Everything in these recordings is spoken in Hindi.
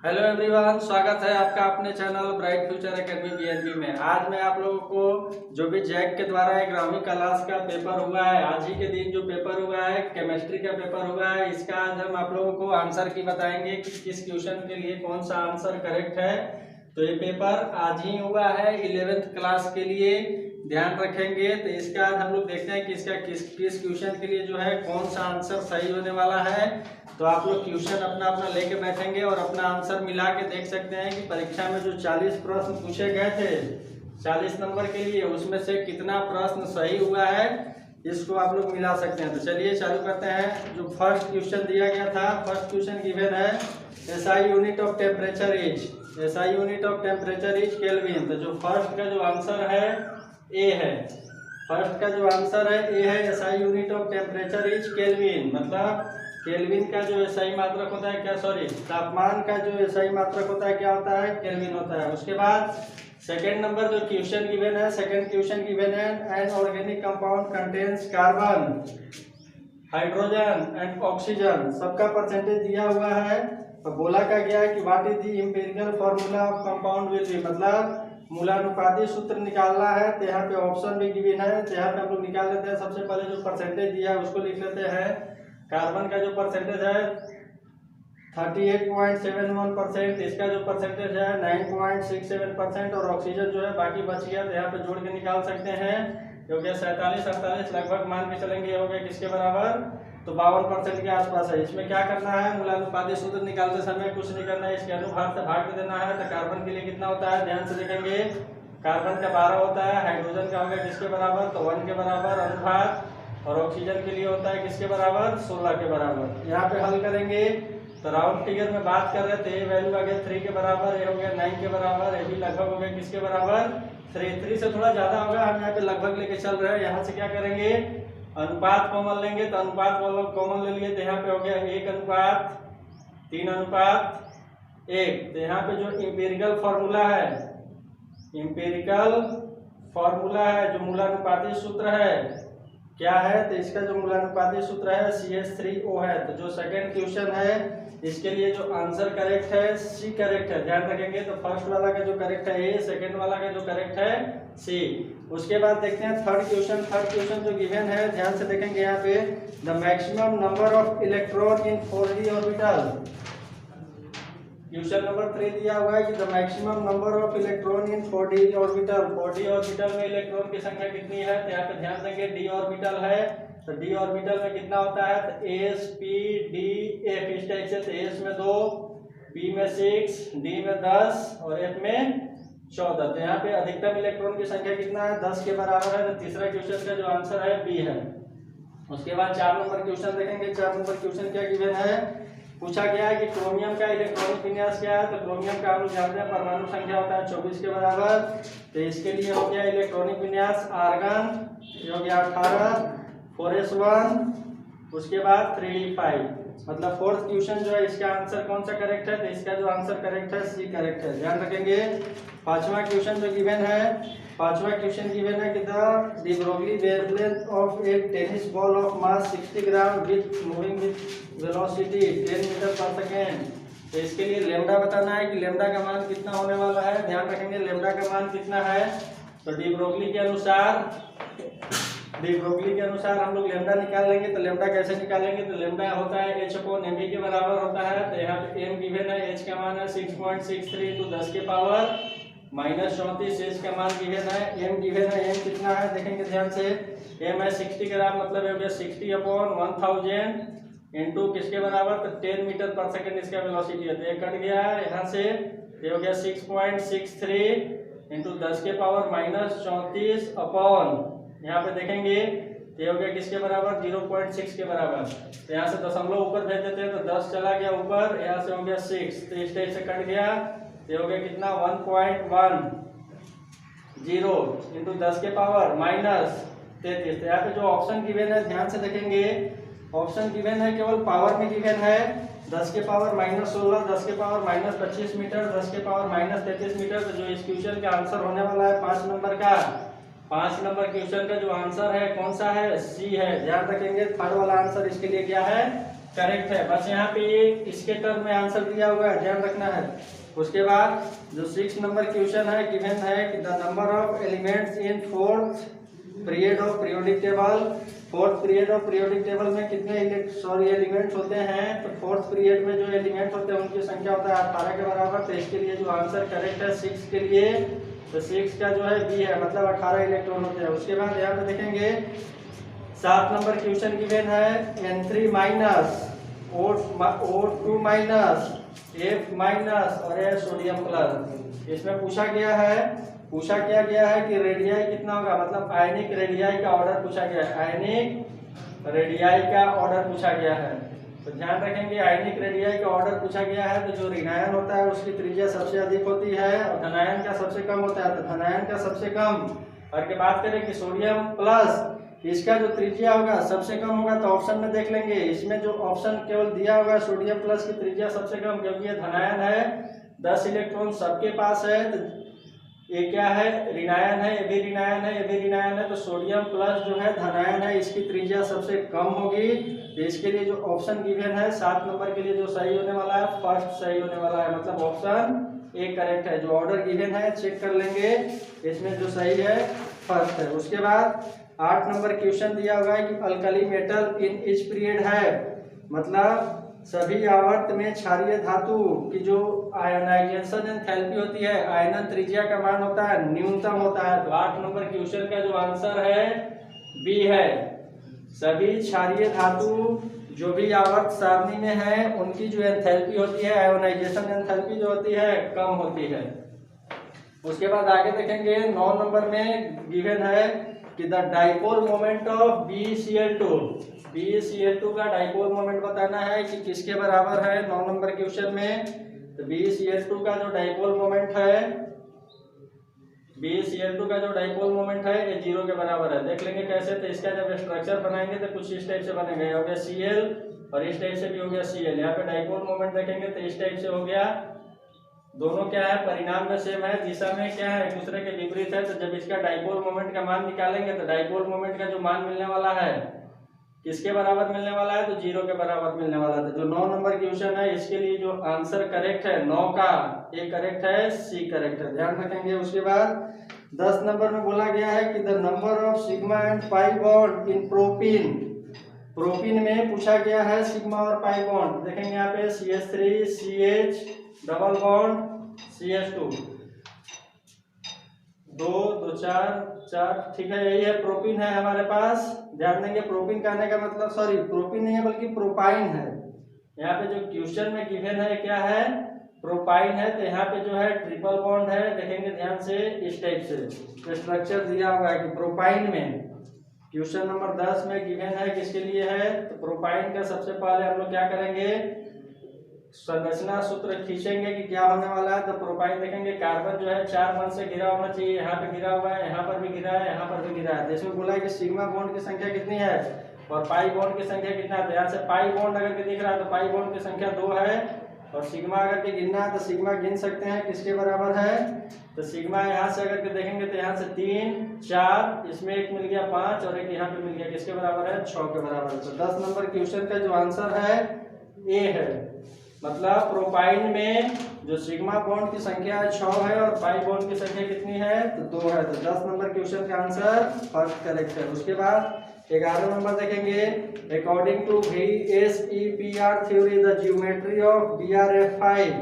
हेलो एवरीवन, स्वागत है आपका अपने channel bright future academy BNB में। आज मैं आप लोगों को जो भी जैक के द्वारा 11वीं क्लास का पेपर हुआ है, आज ही के दिन जो पेपर हुआ है केमिस्ट्री का पेपर हुआ है, इसका आज हम आप लोगों को आंसर की बताएंगे कि किस क्वेश्चन के लिए कौन सा आंसर करेक्ट है। तो ये पेपर आज ही हुआ है 11th क्लास के लिए, ध्यान रखेंगे। तो इसका आज हम लोग देखते हैं कि इसका किस क्वेश्चन के लिए जो है कौन सा आंसर सही होने वाला है। तो आप लोग क्वेश्चन अपना अपना लेके बैठेंगे और अपना आंसर मिला के देख सकते हैं कि परीक्षा में जो 40 प्रश्न पूछे गए थे 40 नंबर के लिए, उसमें से कितना प्रश्न सही हुआ है, इसको आप लोग मिला सकते हैं। तो चलिए चालू करते हैं। जो फर्स्ट क्वेश्चन दिया गया था, फर्स्ट क्वेश्चन गिवन है SI unit of temperature is, SI unit of temperature is kelvin. तो जो फर्स्ट का जो आंसर है ए है, फर्स्ट का जो आंसर है ए है, SI unit of temperature is kelvin. मतलब केल्विन का जो सही मात्रक होता है क्या, सॉरी, तापमान का जो सही मात्रक होता है क्या होता है, केल्विन होता है। उसके बाद सेकंड नंबर जो क्वेश्चन गिवन है, सेकंड क्वेश्चन गिवन है an organic compound contains carbon, hydrogen and oxygen, सबका परसेंटेज दिया हुआ है। तो बोला क्या गया है कि what is the empirical formula of compound will be, मतलब मूलानुपाती सूत्र निकालना है। तो यहाँ पे ऑप्शन भी गिवन है, तो यहाँ पे हम लोग निकाल लेते हैं। सबसे पहले जो परसेंटेज दिया है उसको लिख लेते हैं। कार्बन का जो परसेंटेज है 38.71%, इसका जो परसेंटेज है 9.67% और ऑक्सीजन जो है बाकी बच गया, तो यहाँ पे जोड़ के निकाल सकते हैं। हो गया 47 48, लगभग मान के चलेंगे हो गया किसके बराबर, तो 52% के आसपास है। इसमें क्या करना है, मूलानुपाती सूत्र निकालते समय कुछ नहीं करना है, इसके अनुभाग से भाग कर देना है। तो कार्बन के लिए कितना होता है, ध्यान से देखेंगे, कार्बन का 12 होता है, हाइड्रोजन का हो गया किसके बराबर, तो 1 के बराबर अनुभाग, और ऑक्सीजन के लिए होता है किसके बराबर, 16 के बराबर। यहाँ पे हल करेंगे तो राउंड फिगर में बात कर रहे थे, वैल्यू आ गया 3 के बराबर, ये हो गया 9 के बराबर, ये भी लगभग हो गया किसके बराबर, 3 से थोड़ा ज्यादा होगा, हम यहाँ पे लगभग लेके चल रहे हैं। यहाँ से क्या करेंगे, अनुपात कॉमन लेंगे, तो अनुपात कॉमन ले लिए, तो यहाँ पे हो गया 1:3:1। तो यहाँ पे जो एम्पिरिकल फार्मूला है, एम्पिरिकल फार्मूला है, जो मूलानुपाती सूत्र है क्या है, तो इसका जो मूलानुपाती सूत्र है CH3O है। तो जो सेकंड क्वेश्चन है इसके लिए जो आंसर करेक्ट है सी करेक्ट है, ध्यान रखेंगे। तो फर्स्ट वाला का जो करेक्ट है ए, सेकंड वाला का जो करेक्ट है सी। उसके बाद देखते हैं थर्ड क्वेश्चन। थर्ड क्वेश्चन जो गिवन है ध्यान से देखेंगे यहाँ पे, the maximum number of electron in 4d orbital, question number 3 दिया हुआ है कि the maximum number of electron in 4d orbital, 4d orbital में इलेक्ट्रॉन की संख्या कितनी है। तो यहाँ पे ध्यान देंगे d ऑर्बिटल है, तो d ऑर्बिटल में कितना होता है, तो s p d f, इस टाइप से। तो s में 2, p में 6, d में 10 और f में 14। तो यहाँ पे अधिकतम इलेक्ट्रॉन की संख्या कितना है, 10 के बराबर है। तो तीसरा क्वेश्चन का जो आंसर है बी है। उसके बाद 4 नंबर क्वेश्चन देखेंगे। 4 नंबर क्वेश्चन क्या गिवन है, पूछा गया है कि क्रोमियम का इलेक्ट्रॉनिक विन्यास क्या है। तो क्रोमियम का हम लोग जानते हैं परमाणु संख्या होता है 24 के बराबर। तो इसके लिए हो गया इलेक्ट्रॉनिक विन्यास आर्गन, ये हो गया 18, 4s1, उसके बाद 3d5। मतलब फोर्थ क्वेश्चन जो है इसका आंसर कौन सा करेक्ट है, तो इसका जो आंसर करेक्ट है सी करेक्ट है, ध्यान रखेंगे। पांचवा क्वेश्चन जो गिवन है, पांचवा क्वेश्चन गिवन है कि the de Broglie wavelength of a tennis ball of mass 60 gram with moving with velocity 10 metre पर सेकेंड। तो इसके लिए लेमडा बताना है कि लेमडा का मान कितना होने वाला है, ध्यान रखेंगे लेमडा का मान कितना है। तो डी ब्रोगली के अनुसार हम लोग लेमडा निकाल लेंगे। तो लेमडा कैसे निकालेंगे, तो लेमडा होता है h/mv के बराबर होता है। तो यहाँ पे m गिवन है, h का मान है 6.63 × 10 के पावर -34, h का मान गिवन है, m गिवन है, m कितना है देखेंगे ध्यान से, m है 60 ग्राम, मतलब हो गया 60/1000 इंटू किसके बराबर, तो 10 मीटर पर सेकंड इसका वेलोसिटी है। तो ये कट गया है यहाँ से, ये हो गया 6.63 × 10 के पावर -34 अपॉन, यहाँ पे देखेंगे ये हो गया किसके बराबर, 0.6 के बराबर। तो यहाँ से दशमलव ऊपर भेज देते हैं, तो 10 चला गया ऊपर, यहाँ से हो गया 6, तो इस टाइप से कट गया। ये हो गया कितना 1.10 × 10 के पावर -33। तो यहाँ पे जो ऑप्शन गिवन है ध्यान से देखेंगे, ऑप्शन गिवन है केवल पावर में गिवन है 10 के पावर -16, 10 के पावर -25 मीटर, 10 के पावर -33 मीटर। तो जो इस क्वेश्चन का आंसर होने वाला है 5 नंबर का, 5 नंबर क्वेश्चन का जो आंसर है कौन सा है, सी है, ध्यान रखेंगे। थर्ड वाला आंसर इसके लिए क्या है, करेक्ट है। बस यहाँ पे ये इसके टर्म में आंसर दिया हुआ है, ध्यान रखना है। उसके बाद जो 6 नंबर क्वेश्चन है, गिवन है कि the number of elements in fourth period of periodic table. Fourth period of periodic table में कितने एलिमेंट्स होते हैं? तो फोर्थ पीरियड में जो एलिमेंट्स होते हैं उनकी संख्या होता है 18 के बराबर। तो इसके लिए जो आंसर करेक्ट है 6 के लिए, तो 6 का जो है बी है, मतलब 18 इलेक्ट्रॉन होते हैं। उसके बाद यहाँ पे देखेंगे 7 नंबर क्वेश्चन गिवन है N3 minus O2 minus F minus और सोडियम प्लस। इसमें पूछा क्या गया है कि रेडियाई कितना होगा, मतलब आयनिक रेडियाई का ऑर्डर पूछा गया है। आयनिक रेडियाई का ऑर्डर पूछा गया है, तो ध्यान रखेंगे आयनिक रेडियाई का ऑर्डर पूछा गया है। तो जो ऋणायन होता है उसकी त्रिज्या सबसे अधिक होती है और धनायन का सबसे कम होता है, तो धनायन का सबसे कम। और के बात करें कि सोडियम प्लस, इसका जो त्रिज्या होगा सबसे कम होगा, तो ऑप्शन में देख लेंगे। इसमें जो ऑप्शन केवल दिया होगा सोडियम प्लस की त्रिज्या सबसे कम, क्योंकि ये धनायन है, 10 इलेक्ट्रॉन सबके पास है। तो ये क्या है? ऋणायन है, ये भी ऋणायन है, ये भी ऋणायन है। तो सोडियम प्लस जो है धनायन है, इसकी त्रिज्या सबसे कम होगी। तो इसके लिए जो ऑप्शन गिवन है 7 नंबर के लिए जो सही होने वाला है, फर्स्ट सही होने वाला है, मतलब ऑप्शन ए करेक्ट है। जो ऑर्डर गिवन है चेक कर लेंगे, इसमें जो सही है फर्स्ट है। उसके बाद 8 नंबर क्वेश्चन दिया हुआ है कि alkali metal in each period है, मतलब सभी आवर्त में क्षारीय धातु की जो आयनाइजेशन एंथैल्पी होती है, आयनन त्रिज्या का मान होता है न्यूनतम होता है। तो 8 नंबर क्वेश्चन का जो आंसर है बी है। सभी क्षारीय धातु जो भी आवर्त सारणी में है उनकी जो एंथैल्पी होती है, आयोनाइजेशन एंथैल्पी जो होती है कम होती है। उसके बाद आगे देखेंगे 9 नंबर में गिवन है कि the dipole moment of BeCl2 का डाइपोल मोमेंट बताना है कि किसके बराबर है 9 नंबर क्वेश्चन में। तो BeCl2 का जो डाइपोल मोमेंट है, BeCl2 का जो डाइपोल मोमेंट है ये 0 के बराबर है। देख लेंगे कैसे, तो इसका जब स्ट्रक्चर बनाएंगे तो कुछ इस टाइप से बनेगा, हो गया Cl और इस टाइप से भी हो गया Cl। यहाँ पे डाइपोल मोमेंट देखेंगे तो इस टाइप से हो गया। दोनों क्या है, परिणाम में सेम है, दिशा में क्या है, एक दूसरे के विपरीत है। तो जब इसका डाइपोल मोमेंट का मान निकालेंगे तो डाइपोल मोमेंट का जो मान मिलने वाला है किसके बराबर मिलने वाला है, तो 0 के बराबर मिलने वाला है। तो जो 9 नंबर क्वेश्चन है इसके लिए जो आंसर करेक्ट है 9 का, ए करेक्ट है, सी करेक्ट है, ध्यान रखेंगे। उसके बाद 10 नंबर में बोला गया है कि the number of sigma and pi bond in propene में पूछा गया है सिग्मा और पाई बॉन्ड। देखेंगे यहाँ पे CH3 CH double bond CH2 2 2 4 4, ठीक है, यही है प्रोपीन है हमारे पास। ध्यान देंगे प्रोपीन कहने का मतलब, सॉरी प्रोपीन नहीं है बल्कि प्रोपाइन है। यहाँ पे जो क्वेश्चन में गिवन है क्या है, प्रोपाइन है। तो यहाँ पे जो है ट्रिपल बॉन्ड है, देखेंगे ध्यान से इस टाइप से तो स्ट्रक्चर दिया हुआ है कि प्रोपाइन में क्वेश्चन नंबर 10 में गिवन है किसके लिए है, तो प्रोपाइन का सबसे पहले हम लोग क्या करेंगे, संरचना सूत्र खींचेंगे कि क्या होने वाला है। तो प्रोपाइन देखेंगे कार्बन जो है 4 बंध से घिरा होना चाहिए, यहाँ पे घिरा हुआ है, यहाँ पर भी घिरा है, यहाँ पर भी घिरा है। इसमें बोला है कि सिग्मा बॉन्ड की संख्या कितनी है और पाई बॉन्ड की संख्या कितना है। तो यहाँ से पाई बॉन्ड अगर के दिख रहा है तो पाई बॉन्ड की संख्या 2 है और सिग्मा अगर के गिनना है तो सिग्मा गिन सकते हैं किसके बराबर है। तो सिग्मा यहाँ से अगर के देखेंगे तो यहाँ से 3 4, इसमें एक मिल गया 5 और एक यहाँ पे मिल गया, किसके बराबर है, 6 के बराबर। तो 10 नंबर क्वेश्चन का जो आंसर है ए है, मतलब प्रोपाइन में जो सिग्मा बॉन्ड की संख्या 6 है और पाई बॉन्ड की संख्या कितनी है, तो 2 है। तो 10 नंबर क्वेश्चन का आंसर फर्स्ट करेक्ट है। उसके बाद 11 नंबर देखेंगे, according to VSEPR theory the geometry of BRF5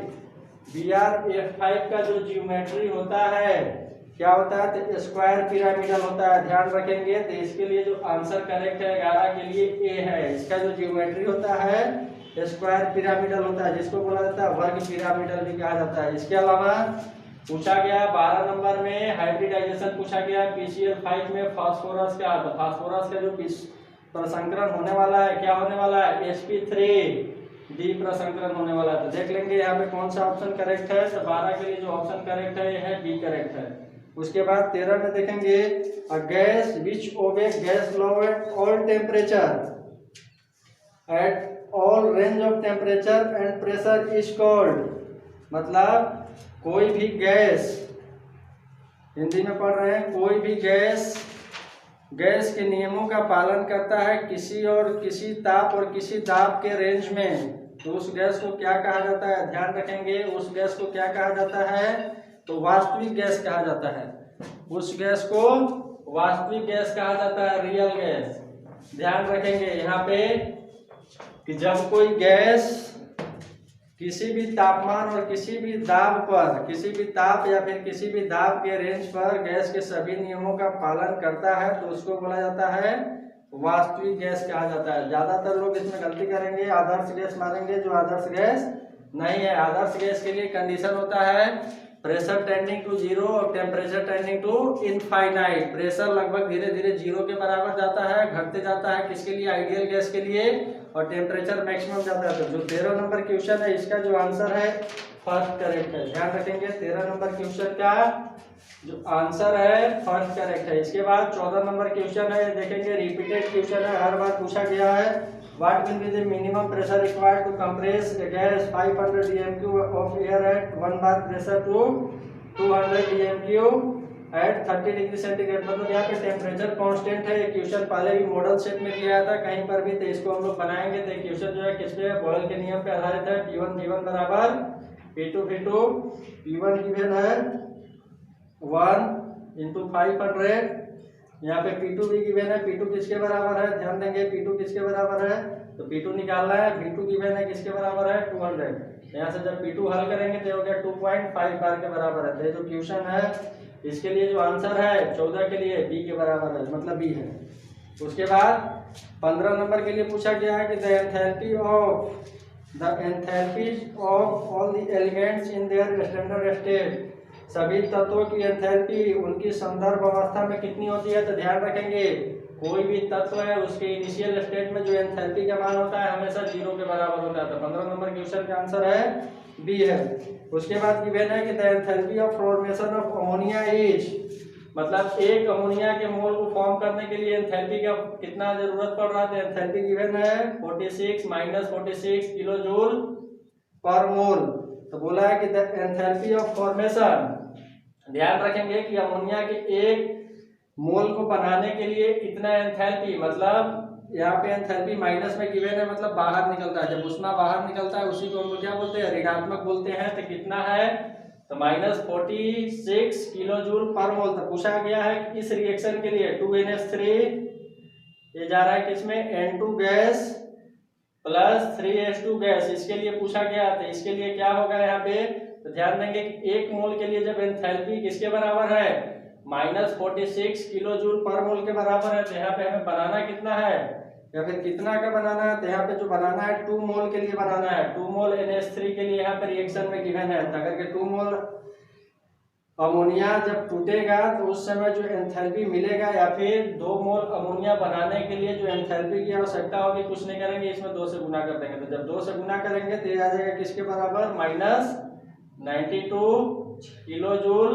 का जो ज्योमेट्री होता है क्या होता है, तो स्क्वायर पिरामिडल होता है, ध्यान रखेंगे। तो इसके लिए जो आंसर करेक्ट है 11 के लिए ए है। इसका जो ज्योमेट्री होता है स्क्वायर पिरामिडल होता है, जिसको बोला जाता है वर्ग पिरामिडल भी कहा जाता है। इसके अलावा पूछा गया 12 नंबर में हाइब्रिडाइजेशन पूछा गया PCl5 में फास्फोरस का। तो फास्फोरस का जो प्रसंकरण होने वाला है क्या होने वाला है, sp3d प्रसंकरण होने वाला है। तो देख लेंगे यहाँ पे कौन सा ऑप्शन करेक्ट है। तो 12 के लिए जो ऑप्शन करेक्ट है यह है बी करेक्ट है। उसके बाद 13 में देखेंगे, अ gas which obeys gas law at all temperature at all range of temperature and pressure is called, मतलब कोई भी गैस, हिंदी में पढ़ रहे हैं, कोई भी गैस गैस के नियमों का पालन करता है किसी ताप और किसी दाब के रेंज में, तो उस गैस को क्या कहा जाता है? ध्यान रखेंगे, उस गैस को क्या कहा जाता है? तो वास्तविक गैस कहा जाता है। उस गैस को वास्तविक गैस कहा जाता है, रियल गैस। ध्यान रखेंगे यहाँ पे कि जब कोई गैस किसी भी तापमान और किसी भी दाब पर, किसी भी ताप या फिर किसी भी दाब के रेंज पर गैस के सभी नियमों का पालन करता है, तो उसको बोला जाता है वास्तविक गैस कहा जाता है। ज्यादातर लोग इसमें गलती करेंगे, आदर्श गैस मानेंगे, जो आदर्श गैस नहीं है। आदर्श गैस के लिए कंडीशन होता है प्रेशर टेंडिंग टू जीरो और temperature tending to infinite. Pressure लगभग धीरे धीरे जीरो के बराबर जाता है, घटते जाता है, किसके लिए? आइडियल गैस के लिए, और टेम्परेचर मैक्सिमम जाता है। तो जो 13 नंबर क्वेश्चन है इसका जो आंसर है फर्स्ट करेक्ट है। ध्यान रखेंगे 13 नंबर क्वेश्चन का जो आंसर है फर्स्ट करेक्ट है। इसके बाद 14 नंबर क्वेश्चन है, देखेंगे रिपीटेड क्वेश्चन है, हर बार पूछा गया है। What will be the minimum pressure required to compress a gas 500 dmq of air at 1 bar pressure to 200 dmq at 30 degree centigrade? मतलब यहाँ पे टेम्परेचर कांस्टेंट है। क्वेश्चन पहले भी मॉडल सेट में किया था कहीं पर भी, तो इसको हम लोग बनाएंगे। तो क्वेश्चन जो है किस पे? बॉयल के नियम पे आधारित है। P1 V1 बराबर P2 V2। P1 गिवन है 1 इंटू 500, यहाँ पे P2 भी गिवन है। P2 किसके बराबर है? ध्यान देंगे P2 किसके बराबर है? तो P2 निकालना है। V2 गिवन है किसके बराबर है? 200। यहाँ से जब P2 हल करेंगे तो हो गया 2.5 बार के बराबर है। तो ये जो क्वेश्चन है इसके लिए जो आंसर है 14 के लिए B के बराबर है, मतलब B है। उसके बाद 15 नंबर के लिए पूछा गया है कि the enthalpy of all the elements in their standard state, सभी तत्वों की एंथैल्पी उनकी संदर्भ अवस्था में कितनी होती है? तो ध्यान रखेंगे कोई भी तत्व है उसके इनिशियल स्टेट में जो एंथैल्पी का मान होता है हमेशा 0 के बराबर होता है। तो 15 नंबर क्वेश्चन का आंसर है बी है। उसके बाद गिवन है कि the enthalpy of formation of ammonia is, मतलब एक अमोनिया के मोल को फॉर्म करने के लिए एंथैल्पी का कितना जरूरत पड़ रहा है? तो एंथैल्पी गिवन है 46 - 46 किलो जूल पर मोल। तो बोला है कि द एंथैल्पी ऑफ फॉर्मेशन, ध्यान रखेंगे कि अमोनिया के एक मोल को बनाने के लिए इतना एंथैल्पी, मतलब यहाँ पे एंथैल्पी माइनस में गिवन है, मतलब बाहर निकलता है। जब उष्मा बाहर निकलता है उसी को हम लोग क्या बोलते हैं? ऋणात्मक बोलते हैं। तो कितना है? तो -46 किलो जूल पर मोल। तो पूछा गया है कि इस रिएक्शन के लिए 2NH3 ये जा रहा है किसमें? N2 gas plus 3H2 gas, इसके लिए पूछा गया। तो इसके लिए क्या होगा यहाँ पे? तो ध्यान देंगे कि एक मोल के लिए जब एंथैल्पी किसके बराबर है? -46 किलो जूल पर मोल के बराबर है। तो यहाँ पे हमें बनाना कितना है या फिर कितना का बनाना है? तो यहाँ पे जो बनाना है 2 मोल के लिए बनाना है। 2 मोल NH3 के लिए यहाँ पे रिएक्शन में गिवन है। तो अगर के 2 मोल अमोनिया जब टूटेगा तो उस समय जो एंथैल्पी मिलेगा, या फिर 2 मोल अमोनिया बनाने के लिए जो एंथैल्पी की आवश्यकता होगी, कुछ नहीं करेंगे, इसमें 2 से गुना कर देंगे। तो जब 2 से गुना करेंगे तो ये आ जाएगा किसके बराबर? -92 किलो जूल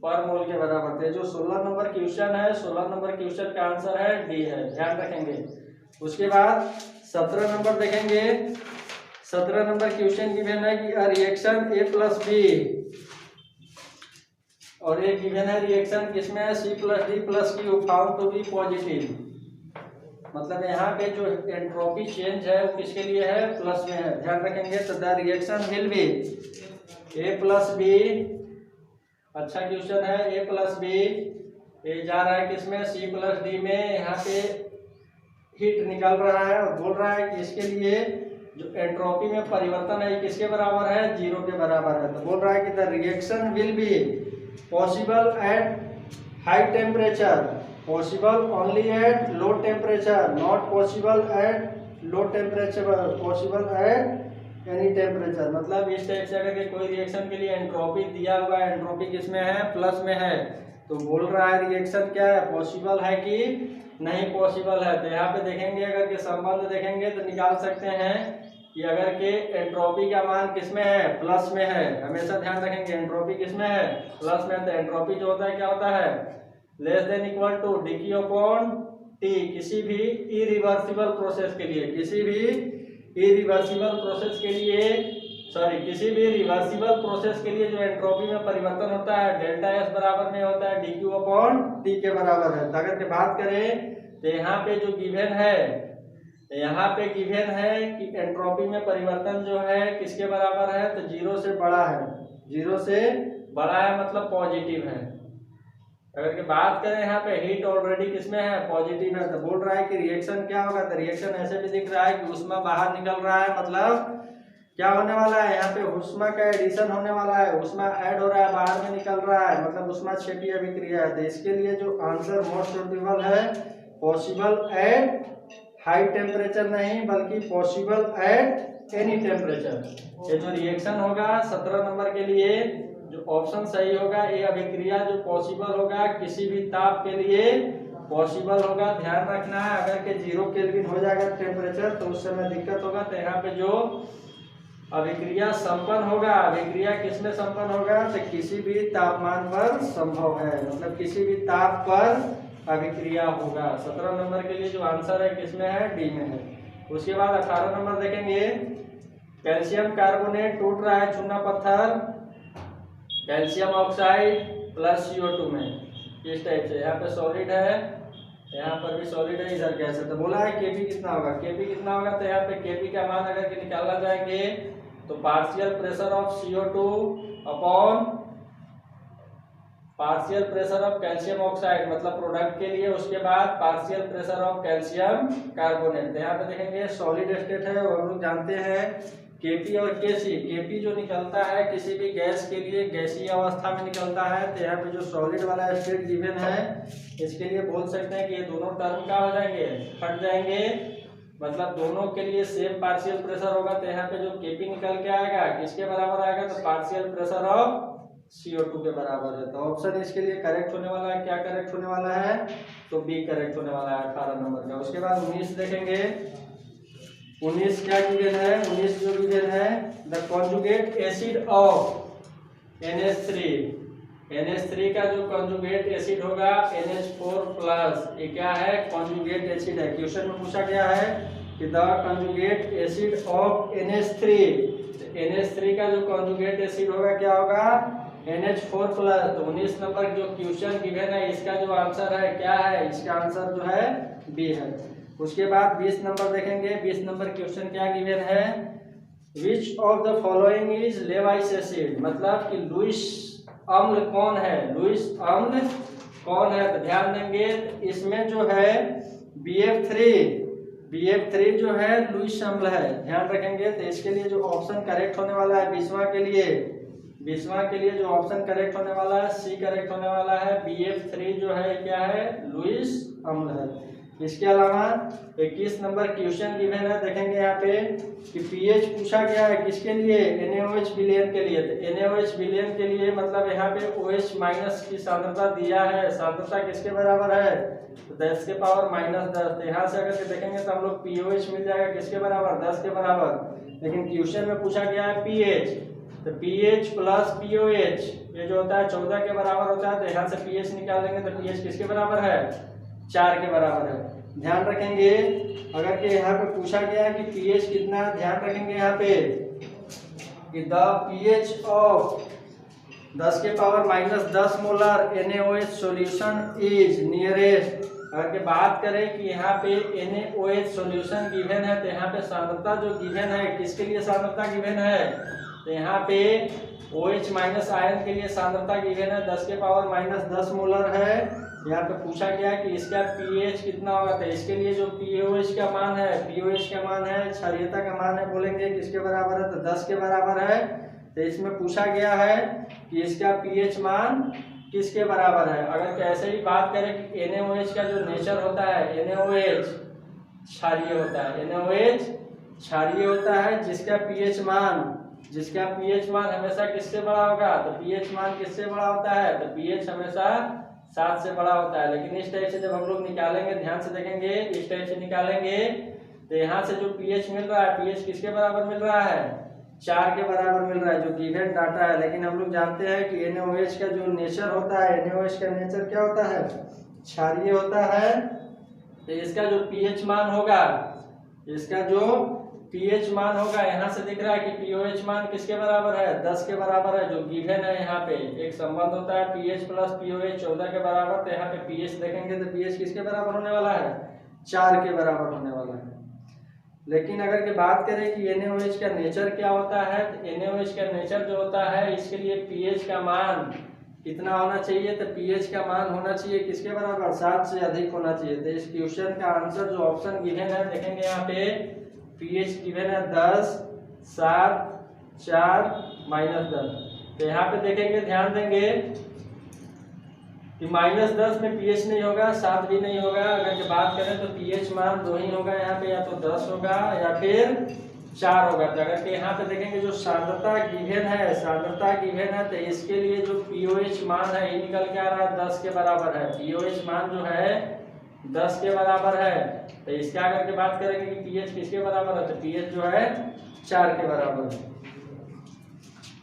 पर मोल के बराबर थे। जो 16 नंबर क्वेश्चन है, 16 नंबर क्वेश्चन का आंसर है डी है। ध्यान रखेंगे। उसके बाद 17 नंबर देखेंगे। 17 नंबर क्वेश्चन गिवन है कि रिएक्शन A+B और एक गिवन है रिएक्शन किसमें है? C+D+Q found to be positive. मतलब यहाँ पे जो एंट्रोपी चेंज है वो किसके लिए है? प्लस में है। ध्यान रखेंगे। तो the reaction will be A+B, अच्छा क्वेश्चन है। A+B ये जा रहा है किसमें? C+D में। यहाँ पे हीट निकल रहा है और बोल रहा है कि इसके लिए जो एंट्रोपी में परिवर्तन है किसके बराबर है? 0 के बराबर है। तो बोल रहा है कि the reaction will be possible at high temperature, possible only at low temperature, not possible at low temperature, possible at any temperature. मतलब इस टाइप से अगर कोई रिएक्शन के लिए एंट्रोपी दिया हुआ है, एंट्रोपी किसमें है? प्लस में है, तो बोल रहा है रिएक्शन क्या है? पॉसिबल है कि नहीं पॉसिबल है। तो यहाँ पे देखेंगे, अगर के संबंध देखेंगे तो निकाल सकते हैं कि अगर के एंट्रोपी का मान किसमें है? प्लस में है। हमेशा ध्यान रखेंगे एंट्रोपी किसमें है? प्लस में। तो एंट्रोपी जो होता है क्या होता है? Less than equal to dQ/T। किसी भी इरिवर्सिबल प्रोसेस के लिए, किसी भी इरिवर्सिबल प्रोसेस के लिए सॉरी किसी भी रिवर्सिबल प्रोसेस के लिए जो एंट्रोपी में परिवर्तन होता है डेल्टा एस बराबर में होता है dq अपॉन टी के बराबर है। तो अगर के बात करें तो यहाँ पे जो गिवन है, यहाँ पे गिवन है कि एंट्रोपी में परिवर्तन जो है किसके बराबर है, तो जीरो से बड़ा है, जीरो से बड़ा है मतलब पॉजिटिव है। अगर के बात करें यहाँ पे हीट ऑलरेडी किसमें है, पॉजिटिव है, तो बोल रहा है कि रिएक्शन क्या होगा, तो रिएक्शन ऐसे भी दिख रहा है कि ऊष्मा बाहर निकल रहा है, मतलब क्या होने वाला है, यहाँ पे ऊष्मा का एडिशन होने वाला है, ऊष्मा ऐड हो रहा है, बाहर में निकल रहा है, मतलब ऊष्मा क्षेपीय अभिक्रिया है। तो इसके लिए जो आंसर मोस्ट सुटेबल है पॉसिबल एट हाई टेम्परेचर नहीं बल्कि पॉसिबल एट एनी टेम्परेचर। ये जो रिएक्शन होगा 17 नंबर के लिए जो ऑप्शन सही होगा, ये अभिक्रिया जो पॉसिबल होगा किसी भी ताप के लिए पॉसिबल होगा। ध्यान रखना है अगर के 0 केल्विन हो जाएगा टेम्परेचर तो उस समय दिक्कत होगा। तो यहाँ पे जो अभिक्रिया संपन्न होगा, अभिक्रिया किसमें संपन्न होगा, तो किसी भी तापमान पर संभव है, मतलब किसी भी ताप पर अभिक्रिया होगा। 17 नंबर के लिए जो आंसर है किसमें है, डी में है। उसके बाद 18 नंबर देखेंगे, कैल्शियम कार्बोनेट टूट रहा है चूना पत्थर कैल्शियम ऑक्साइड प्लस CO2 में, इस टाइप से। यहाँ पे सॉलिड है, यहाँ पर भी सॉलिड है, इधर गैस है। तो बोला है Kp कितना होगा, Kp कितना होगा, तो यहाँ पे Kp का मान अगर के निकालना जाएंगे तो partial pressure of CO2 upon partial pressure of calcium oxide मतलब प्रोडक्ट के लिए, उसके बाद partial pressure of calcium carbonate. तो यहाँ पे देखेंगे सॉलिड स्टेट है और हम लोग जानते हैं Kp और Kc। Kp जो निकलता है किसी भी गैस के लिए गैसीय अवस्था में निकलता है, तो यहाँ पे जो सॉलिड वाला स्टेट गिवन है इसके लिए बोल सकते हैं कि ये दोनों टर्म क्या हो जाएंगे, हट जाएंगे, मतलब दोनों के लिए सेम पार्शियल प्रेशर होगा। तो यहाँ पे जो Kp निकल के आएगा किसके बराबर आएगा, तो पार्शियल प्रेशर ऑफ CO2 के बराबर है। तो ऑप्शन इसके लिए करेक्ट होने वाला है, क्या करेक्ट होने वाला है, तो बी करेक्ट होने वाला है 18 नंबर का। उसके बाद 19 देखेंगे, 19 क्या गिवन है, 19 जो गिवन है the conjugate acid of NH3, NH3 का जो कॉन्जुगेट एसिड होगा NH4+, ये क्या है, कॉन्जुगेट एसिड है। क्वेश्चन में पूछा गया है कि the conjugate acid of NH3, NH3 का जो कॉन्जुगेट एसिड होगा क्या होगा, NH4+। तो 19 नंबर जो क्वेश्चन गिवन है इसका जो आंसर है क्या है, इसका आंसर जो है बी है। उसके बाद 20 नंबर देखेंगे, 20 नंबर क्वेश्चन क्या गिवन है, which of the following is Levi's acid, मतलब कि लुईस अम्ल कौन है, लुईस अम्ल कौन है। तो ध्यान देंगे इसमें जो है BF3 जो है लुईस अम्ल है, ध्यान रखेंगे। तो इसके लिए जो ऑप्शन करेक्ट होने वाला है 20वां के लिए जो ऑप्शन करेक्ट होने वाला है सी करेक्ट होने वाला है। BF3 जो है क्या है, लुईस अम्ल है। इसके अलावा 21 नंबर क्वेश्चन गिवन है, देखेंगे यहाँ पे कि पीएच पूछा गया है किसके लिए, NaOH विलयन के लिए। तो NaOH विलयन के लिए मतलब यहाँ पे OH- की सांद्रता दिया है, सांद्रता किसके बराबर है, तो 10 के पावर -10। तो यहाँ से अगर देखेंगे तो हम लोग POH मिल जाएगा किसके बराबर, 10 के बराबर। लेकिन क्वेश्चन में पूछा गया है pH, तो pH प्लस POH ये जो होता है 14 के बराबर होता है। तो यहाँ से pH निकालेंगे तो pH किसके बराबर है, 4 के बराबर है। ध्यान रखेंगे अगर के यहाँ पे पूछा गया है कि pH कितना, ध्यान रखेंगे यहाँ पे कि द pH ऑफ 10 के power -10 molar NaOH solution is nearest. अगर के बात करें कि यहाँ पे NaOH सॉल्यूशन गिवन है, तो यहाँ पे सांद्रता जो गिवन है किसके लिए सांद्रता गिवन है, तो यहाँ पे OH- आयन के लिए सांद्रता गिवन है 10 के पावर -10 मोलर है। यहाँ पे पूछा गया है कि इसका pH कितना होगा, तो इसके लिए जो POH का मान है क्षारीयता का मान है, बोलेंगे किसके बराबर है, तो 10 के बराबर है। तो इसमें पूछा गया है कि इसका pH मान किसके बराबर है। अगर ऐसे ही बात करें कि NaOH का जो नेचर होता है, NaOH क्षारीय होता है, जिसका pH मान हमेशा किससे बड़ा होगा, तो pH मान किससे बड़ा होता है, तो pH हमेशा 7 से बड़ा होता है। लेकिन इस टाइप से जब हम लोग निकालेंगे, ध्यान से देखेंगे, इस टाइप से निकालेंगे तो यहाँ से जो pH मिल रहा है, pH किसके बराबर मिल रहा है, 4 के बराबर मिल रहा है जो गिवन डाटा है। लेकिन हम लोग जानते हैं कि NaOH का जो नेचर होता है, NaOH का नेचर क्या होता है, क्षारीय होता है। तो इसका जो pH मान होगा, इसका जो पीएच मान होगा, यहाँ से दिख रहा है कि पीओएच मान किसके बराबर है, 10 के बराबर है, जो गिवन है। यहाँ पे एक संबंध होता है पीएच प्लस पीओएच 14 के बराबर, तो यहाँ पे पीएच देखेंगे तो पीएच किसके बराबर होने वाला है, 4 के बराबर होने वाला है। लेकिन अगर के बात करें कि NaOH का नेचर क्या होता है, तो NaOH का नेचर जो होता है, इसके लिए पीएच का मान कितना होना चाहिए, तो पीएच का मान होना चाहिए किसके बराबर, 7 से अधिक होना चाहिए। तो इस क्वेश्चन का आंसर जो ऑप्शन गिवन है, देखेंगे यहाँ पे पीएच गिवन है 10, 7, 4 -10। तो यहाँ पे देखेंगे, ध्यान देंगे कि -10 में पीएच नहीं होगा, 7 भी नहीं होगा। अगर की बात करें तो पीएच मान 2 ही होगा यहाँ पे, या तो 10 होगा या फिर 4 होगा। तो अगर यहाँ पे देखेंगे जो सांद्रता गिवन है, सांद्रता गिवन है, तो इसके लिए जो पीओएच मान है ये निकल के आ रहा है 10 के बराबर है। पीओएच मान जो है 10 के बराबर है। तो इसका अगर के बात करेंगे कि पीएच किसके बराबर है, तो पीएच जो है 4 के बराबर है।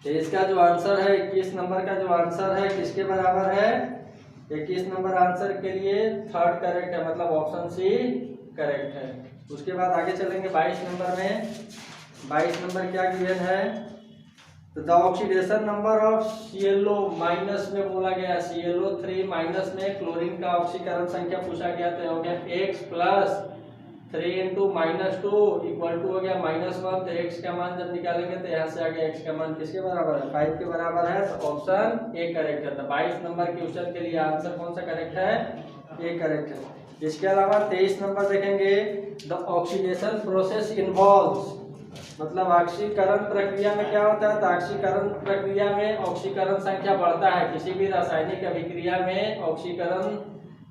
तो इसका जो आंसर है 21 नंबर का जो आंसर है किसके बराबर है, 21 नंबर आंसर के लिए थर्ड करेक्ट है, मतलब ऑप्शन सी करेक्ट है। उसके बाद आगे चलेंगे 22 नंबर में। 22 नंबर क्या गिवन है, तो the oxidation number of ClO minus में बोला गया, ClO3 माइनस में क्लोरीन का ऑक्सीकरण संख्या पूछा गया, तो हो गया x plus 3 into -2 equal to हो गया -1। तो x का मान जब निकालेंगे तो यहाँ से आगे x का मान किसके बराबर है, 5 के बराबर है। तो ऑप्शन ए करेक्ट है। तो 22 नंबर क्वेश्चन के लिए आंसर कौन सा करेक्ट है, ए करेक्ट है। इसके अलावा 23 नंबर देखेंगे, द ऑक्सीडेशन प्रोसेस इन्वॉल्व्स, मतलब ऑक्सीकरण प्रक्रिया में क्या होता है, तो ऑक्सीकरण प्रक्रिया में ऑक्सीकरण संख्या बढ़ता है। किसी भी रासायनिक अभिक्रिया में ऑक्सीकरण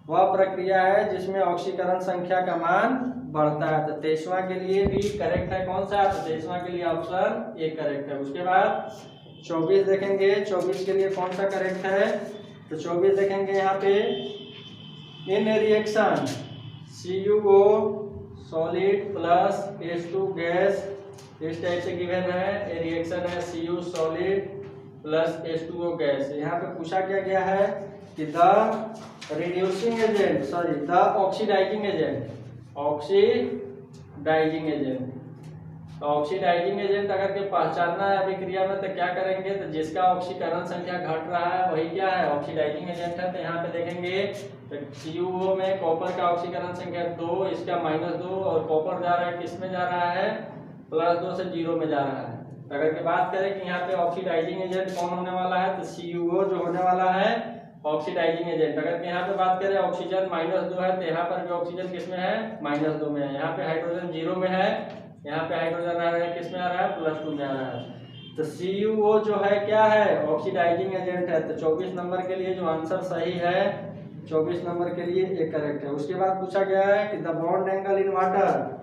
वह प्रक्रिया है जिसमें ऑक्सीकरण संख्या का मान बढ़ता है। तो 23वां के लिए भी करेक्ट है कौन सा, तो 23वां के लिए ऑप्शन ए करेक्ट है। उसके बाद 24 देखेंगे, 24 के लिए कौन सा करेक्ट है, तो 24 देखेंगे यहाँ पे, in reaction CuO solid plus H2 gas, इस टाइप से गिवन है। ये रिएक्शन है Cu solid plus H2O gas. यहाँ पे पूछा क्या गया है कि the reducing agent, sorry the oxidising agent, oxidising agent. तो ऑक्सीडाइजिंग एजेंट अगर के पहचानना है अभिक्रिया में, तो क्या करेंगे, तो जिसका ऑक्सीकरण संख्या घट रहा है वही क्या है, ऑक्सीडाइजिंग एजेंट है। तो यहाँ पे देखेंगे तो CuO में कॉपर का ऑक्सीकरण संख्या 2, इसका -2, और कॉपर जा रहा है किस में जा रहा है, +2 से 0 में जा रहा है। अगर की बात करें कि यहाँ पे ऑक्सीडाइजिंग एजेंट कौन होने वाला है, तो CuO जो होने वाला है ऑक्सीडाइजिंग एजेंट। अगर यहाँ पे बात करें ऑक्सीजन -2 है, तो यहाँ पर भी ऑक्सीजन किस में है, -2 में है। यहाँ पे हाइड्रोजन 0 में है, यहाँ पे हाइड्रोजन आ रहा है किस में आ रहा है, +2 में आ रहा है। तो CuO जो है क्या है, ऑक्सीडाइजिंग एजेंट है। तो 24 नंबर के लिए जो आंसर सही है, 24 नंबर के लिए ए करेक्ट है। उसके बाद पूछा गया है कि the bond angle in water,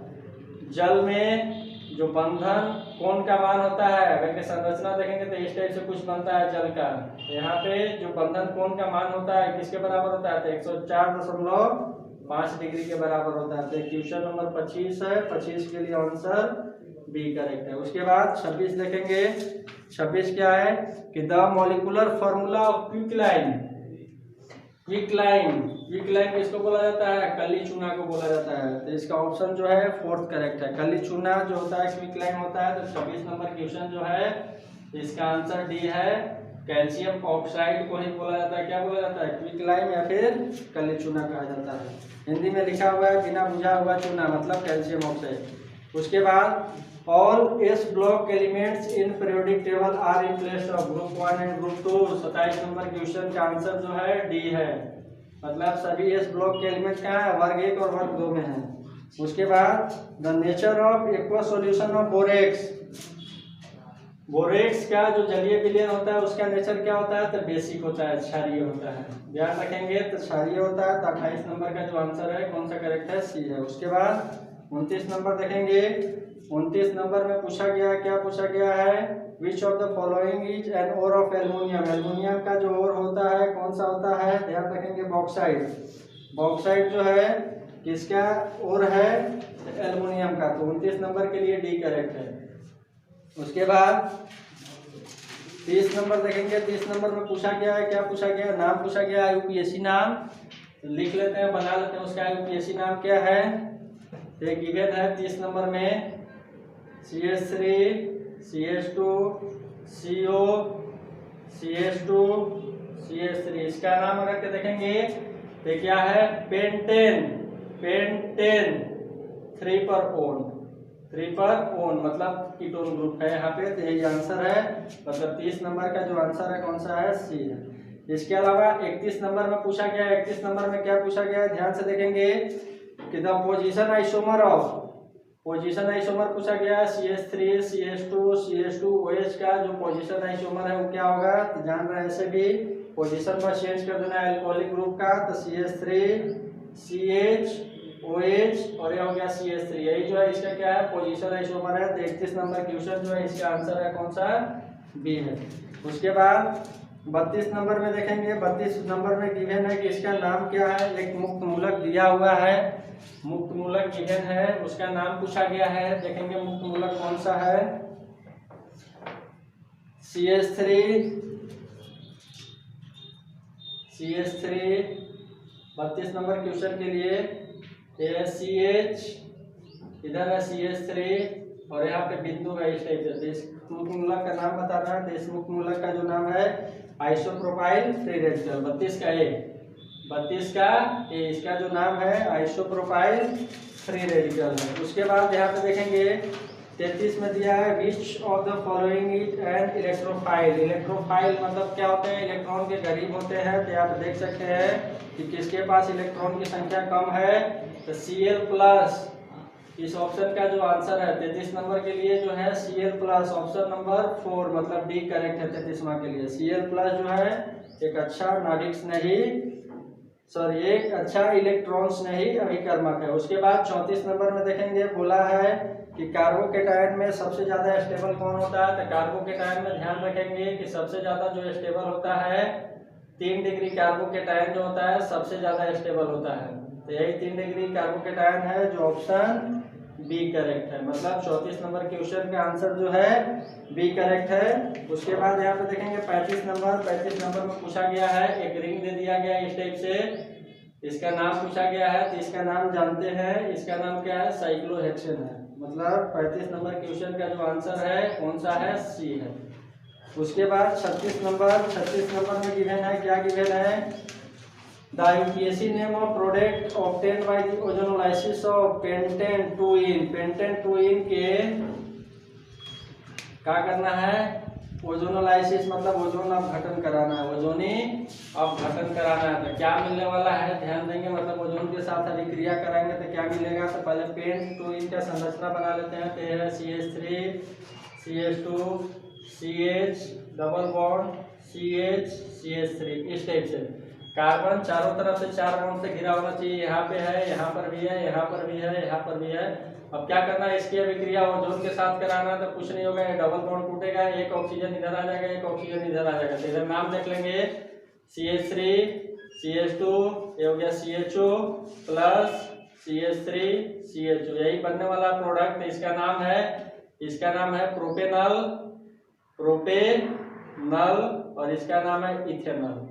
जल में जो बंधन कोण का मान होता है, अगर के संरचना देखेंगे तो इस टाइप से कुछ बनता है जल का। यहाँ पे जो बंधन कोण का मान होता है किसके बराबर होता है, तो 104.5 डिग्री के बराबर होता है। तो क्वेश्चन नंबर 25 है, 25 के लिए आंसर बी करेक्ट है। उसके बाद 26 देखेंगे, 26 क्या है कि द मॉलिक्यूलर फॉर्मूला ऑफ क्विकलाइन, क्विकलाइन किसको बोला जाता है, कली चूना को बोला जाता है। तो इसका ऑप्शन जो है फोर्थ करेक्ट है। कली चूना जो होता है क्विकलाइन होता है। तो 26 नंबर क्वेश्चन जो है इसका आंसर डी है, कैल्शियम ऑक्साइड को ही बोला जाता है, क्या बोला जाता है, क्विकलाइन या फिर कली चूना कहा जाता है। हिंदी में लिखा हुआ है बिना बुझा हुआ चूना, मतलब कैल्शियम ऑक्साइड। उसके बाद all S block elements in periodic table are in place of group 1 and group 2। 27 number question का आंसर जो है डी है, मतलब सभी एस ब्लॉक के एलिमेंट कहाँ है, वर्ग 1 और वर्ग 2 में है। उसके बाद the nature of aqua solution of borax, borax का जो जलीय विलयन होता है उसका नेचर क्या होता है, तो बेसिक होता है, क्षारीय होता है। ध्यान रखेंगे तो क्षारीय होता है। तो 28 नंबर का जो आंसर है कौन सा करेक्ट है, सी है। उसके बाद 29 नंबर देखेंगे, 29 नंबर में पूछा गया, क्या पूछा गया है, which of the following is an ore of aluminium. Aluminium का जो ओर होता है कौन सा होता है, ध्यान रखेंगे बॉक्साइड। बॉक्साइड जो है किसका ओर है, एल्युमिनियम का। तो 29 नंबर के लिए डी करेक्ट है। उसके बाद 30 नंबर देखेंगे, 30 नंबर में पूछा गया है, क्या पूछा गया, नाम पूछा गया है यूपीएससी नाम। तो लिख लेते हैं, बना लेते हैं उसका यूपीएससी नाम क्या है। एक गिवन है 30 नंबर में, CH3 CH2 CO CH2 CH3। इसका नाम अगर के देखेंगे तो क्या है, पेंटेन। पेंटेन 3 पर ओन मतलब कीटोन ग्रुप है यहाँ पे। तो यही आंसर है, मतलब 30 नंबर का जो आंसर है कौन सा है, सी है। इसके अलावा 31 नंबर में पूछा गया है। 31 नंबर में क्या पूछा गया है, ध्यान से देखेंगे कि द पोजीशन आइसोमर पूछा गया है। CH3 CH2 CH2 OH का जो पोजीशन आइसोमर है वो क्या होगा, तो जान रहे हैं ऐसे भी पोजीशन पर चेंज कर देना है अल्कोहलिक ग्रुप का। तो CH3 CH OH और ये हो गया CH3। यही जो है इसका क्या है, पोजीशन आइसोमर है। तो 31 नंबर क्वेश्चन जो है इसका आंसर है कौन सा, बी है। उसके बाद 32 नंबर में देखेंगे। 32 नंबर में गिवन है कि इसका नाम क्या है। एक मुक्त मूलक दिया हुआ है, मुक्त मूलक गिवन है, उसका नाम पूछा गया है। देखेंगे मुक्त मूलक कौन सा है, CH3 32 नंबर क्वेश्चन के लिए CH, इधर है CH3 और यहाँ पे बिंदु है इस टाइप से। इस मुक्त मूलक का नाम बताना है। तो इस मुक्त मूलक का जो नाम है आइसोप्रोपाइल फ्री रेडिकल। 32 का ए, इसका जो नाम है आइसोप्रोपाइल फ्री रेडिकल है। उसके बाद यहाँ पे देखेंगे 33 में दिया है which of the following is an electrophile. Electrophile मतलब क्या होते हैं, इलेक्ट्रॉन के करीब होते हैं। तो आप देख सकते हैं कि किसके पास इलेक्ट्रॉन की संख्या कम है, तो Cl+। इस ऑप्शन का जो आंसर है 33 नंबर के लिए जो है Cl+, ऑप्शन नंबर 4 मतलब डी करेक्ट है 33वां के लिए। Cl+ जो है एक अच्छा नाभिक नहीं, सॉरी एक अच्छा इलेक्ट्रॉन्स नहीं अभिकर्मक है। उसके बाद 34 नंबर में देखेंगे, बोला है कि कार्बोकेटायन में सबसे ज्यादा स्टेबल कौन होता है। तो कार्बोकेटायन में ध्यान रखेंगे कि सबसे ज्यादा जो स्टेबल होता है 3 डिग्री कार्बोकेटायन जो होता है सबसे ज्यादा स्टेबल होता है। तो यही 3 डिग्री कार्बोकेटायन है, जो ऑप्शन बी करेक्ट है। मतलब 34 नंबर क्वेश्चन का आंसर जो है बी करेक्ट है। उसके बाद यहाँ पे देखेंगे 35 नंबर में पूछा गया है, एक रिंग दे दिया गया इस टाइप से, इसका नाम पूछा गया है। तो इसका नाम जानते हैं, इसका नाम क्या है, साइक्लोहेक्सेन है। मतलब 35 नंबर क्वेश्चन का जो आंसर है कौन सा है, सी है। उसके बाद 36 नंबर में गिवन है, क्या गिवन है, the UPSC name of product obtained by the ozonolysis of pentane 2 pentane 2 के क्या करना है, ओजोनोलाइसिस मतलब ओजोन अपघटन कराना है, ओजोनी अपघटन कराना है। तो क्या मिलने वाला है, ध्यान देंगे, मतलब ओजोन के साथ अभिक्रिया कराएंगे तो क्या मिलेगा। तो पहले पेंट 2 का संरचना बना लेते हैं। तो यह है CH3 CH2 CH double bond CH CH3 इस टाइप से। कार्बन चारों तरफ से 4 बॉन्ड से घिरा होना चाहिए। यहाँ पे है, यहाँ पर भी है, यहाँ पर भी है, यहाँ पर भी है। अब क्या करना है, इसकी अभिक्रिया ओजोन के साथ कराना है। तो कुछ नहीं होगा, ये डबल बॉन्ड टूटेगा, एक ऑक्सीजन इधर आ जाएगा, एक ऑक्सीजन इधर आ जाएगा। तो इधर नाम देख लेंगे CH3 CH2, ये हो गया CHO प्लस CH3 CHO, यही बनने वाला प्रोडक्ट। इसका नाम है प्रोपेनल और इसका नाम है इथेनॉल।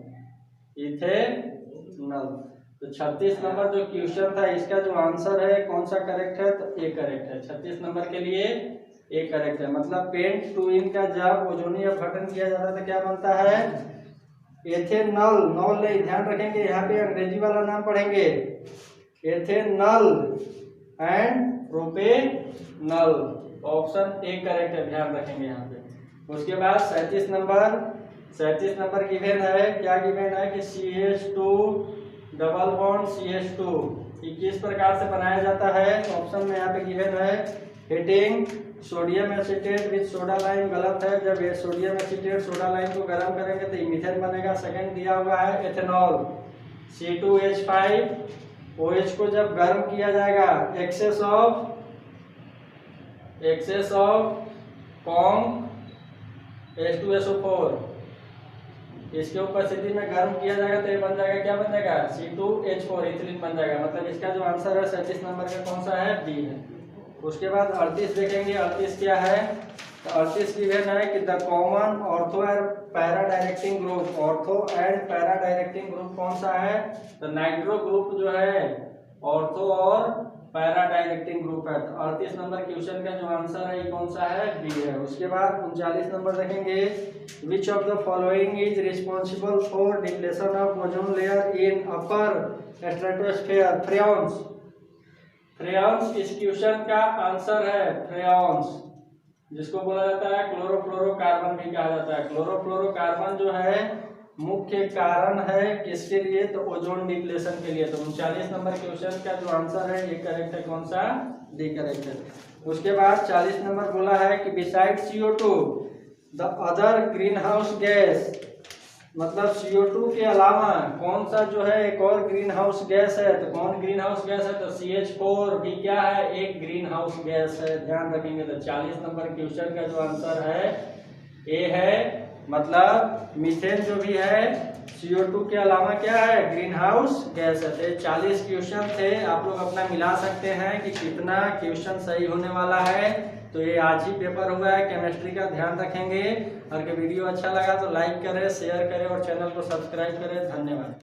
तो 36 नंबर जो क्वेश्चन था इसका जो आंसर है कौन सा करेक्ट है, तो ए करेक्ट है। 36 नंबर के लिए ए करेक्ट है। मतलब पेंट 2 का जब ओजोनी अपघटन किया जाता है तो क्या बनता है, एथेनॉल। नॉल नहीं, ध्यान रखेंगे यहाँ पे अंग्रेजी वाला नाम पढ़ेंगे, ethanol and propanal. Option A correct है, ध्यान रखेंगे यहाँ पे। उसके बाद 37 नंबर गिवन है, क्या गिवन है कि CH2 डबल बॉन्ड CH2 किस प्रकार से बनाया जाता है। ऑप्शन में यहाँ पे गिवन है, heating sodium acetate with soda lime. गलत है, जब ये सोडियम एसीटेट सोडा लाइम को गर्म करेंगे तो मीथेन बनेगा। सेकंड दिया हुआ है एथेनॉल, C2H5 OH को जब गर्म किया जाएगा, एक्सेस ऑफ कॉन्क H2SO4 इसके उपस्थिति में गर्म किया जाएगा तो ये बन जाएगा, क्या बन जाएगा, C2H4 इथिलीन बन जाएगा। मतलब इसका जो आंसर है 37 नंबर का कौन सा है, बी है। उसके बाद 38 देखेंगे, 38 क्या है, तो 38 गिवन है कि the common ortho and para directing group. Ortho and para directing group कौन सा है, तो नाइट्रो ग्रुप जो है ऑर्थो और पैरा डायरेक्टिंग ग्रुप है। तो 38 नंबर क्वेश्चन का जो आंसर है ये कौन सा है, बी है। उसके बाद 39 नंबर देखेंगे, which of the following is responsible for depletion of ozone layer in upper stratosphere. Freons, freons इस क्वेश्चन का आंसर है फ्रेयॉन्स, जिसको बोला जाता है क्लोरोफ्लोरोकार्बन भी कहा जाता है। क्लोरोफ्लोरोकार्बन जो है मुख्य कारण है किसके लिए, तो ओजोन डिप्लेशन के लिए। तो 39 नंबर क्वेश्चन का जो आंसर है ये करेक्ट है, कौन सा, डी करेक्ट है। उसके बाद 40 नंबर बोला है कि beside CO2 the other green house gas, मतलब CO2 के अलावा कौन सा जो है एक और ग्रीन हाउस गैस है, तो कौन ग्रीन हाउस गैस है, तो CH4 भी क्या है, एक ग्रीन हाउस गैस है, ध्यान रखेंगे। तो 40 नंबर क्वेश्चन का जो आंसर है ए है, मतलब मीथेन जो भी है CO2 के अलावा क्या है, ग्रीन हाउस गैस है। तो 40 क्वेश्चन थे, आप लोग अपना मिला सकते हैं कि कितना क्वेश्चन सही होने वाला है। तो ये आज ही पेपर हुआ है केमिस्ट्री का, ध्यान रखेंगे। और वीडियो अच्छा लगा तो लाइक करें, शेयर करें और चैनल को सब्सक्राइब करें। धन्यवाद।